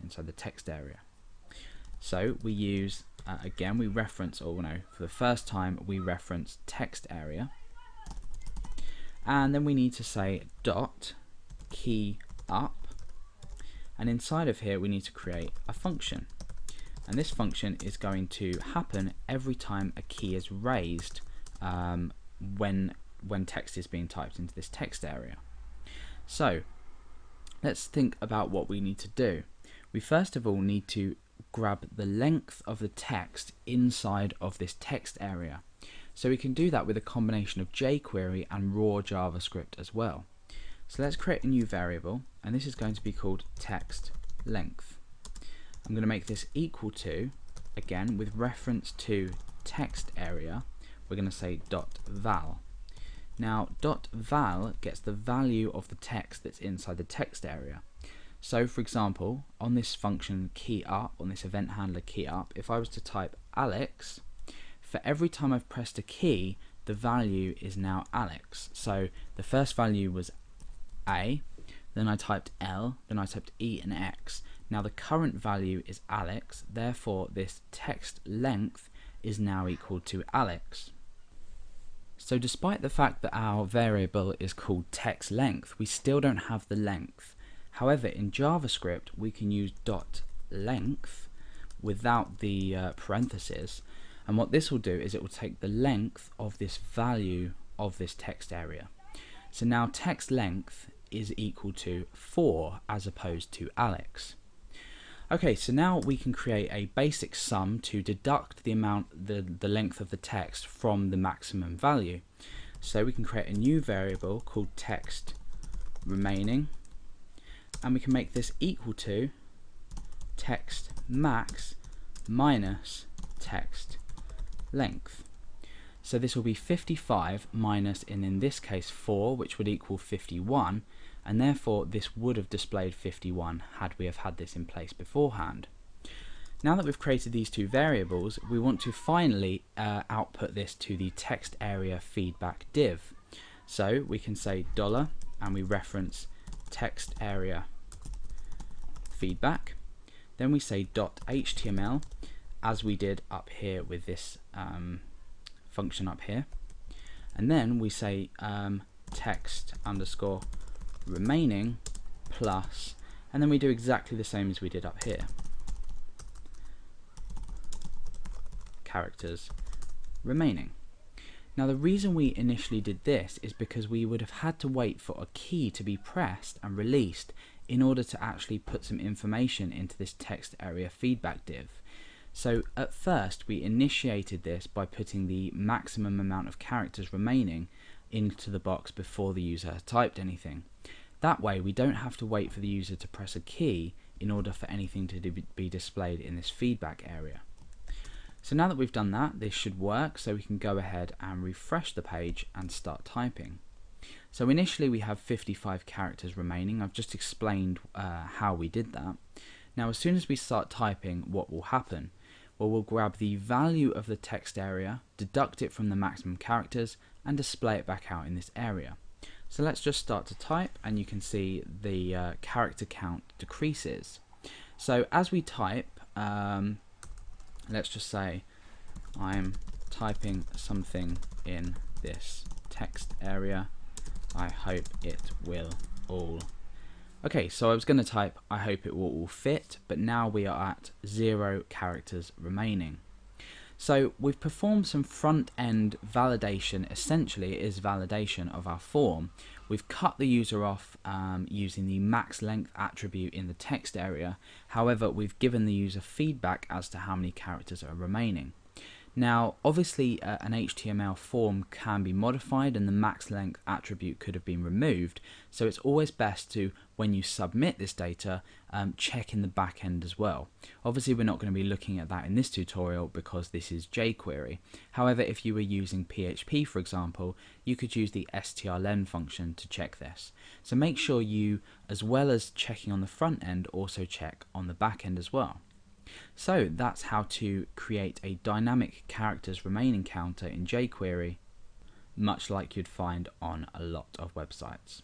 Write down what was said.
inside the text area. So we use, again, we reference, or no, for the first time we reference text area, and then we need to say dot key up, and inside of here we need to create a function, and this function is going to happen every time a key is raised when text is being typed into this text area. So let's think about what we need to do. We first of all need to grab the length of the text inside of this text area. So we can do that with a combination of jQuery and raw JavaScript as well. So let's create a new variable, and this is going to be called text length. I'm going to make this equal to, again with reference to text area, we're going to say .val. Now .val gets the value of the text that's inside the text area. So for example, on this function key up, on this event handler key up, if I was to type Alex, for every time I've pressed a key, the value is now Alex. So the first value was A, then I typed L, then I typed E and X. Now the current value is Alex, therefore this text length is now equal to Alex. So despite the fact that our variable is called text length, we still don't have the length. However, in JavaScript we can use .length without the parentheses, and what this will do is it will take the length of this value of this text area. So now text length is equal to 4 as opposed to Alex. Okay, so now we can create a basic sum to deduct the length of the text from the maximum value. So we can create a new variable called text remaining, and we can make this equal to text max minus text length. So this will be 55 minus, and in this case 4, which would equal 51, and therefore this would have displayed 51 had we have had this in place beforehand. Now that we've created these two variables, we want to finally output this to the text area feedback div. So we can say $, and we reference text area feedback, then we say .html as we did up here with this function up here, and then we say text underscore remaining plus, and then we do exactly the same as we did up here, characters remaining. Now the reason we initially did this is because we would have had to wait for a key to be pressed and released in order to actually put some information into this text area feedback div. So at first we initiated this by putting the maximum amount of characters remaining into the box before the user had typed anything. That way we don't have to wait for the user to press a key in order for anything to be displayed in this feedback area. So now that we've done that, this should work, so we can go ahead and refresh the page and start typing. So initially we have 55 characters remaining. I've just explained how we did that. Now as soon as we start typing, what will happen? Well, we'll grab the value of the text area, deduct it from the maximum characters, and display it back out in this area. So let's just start to type, and you can see the character count decreases. So as we type, let's just say I'm typing something in this text area. I hope it will all. Okay, so I was going to type I hope it will all fit, but now we are at 0 characters remaining. So we've performed some front-end validation. Essentially it is validation of our form. We've cut the user off using the max length attribute in the text area. However, we've given the user feedback as to how many characters are remaining. Now obviously an HTML form can be modified and the max length attribute could have been removed, so it's always best to, when you submit this data, check in the back end as well. Obviously we're not going to be looking at that in this tutorial because this is jQuery. However, if you were using PHP for example, you could use the strlen function to check this. So make sure you, as well as checking on the front end, also check on the back end as well. So that's how to create a dynamic characters remaining counter in jQuery, much like you'd find on a lot of websites.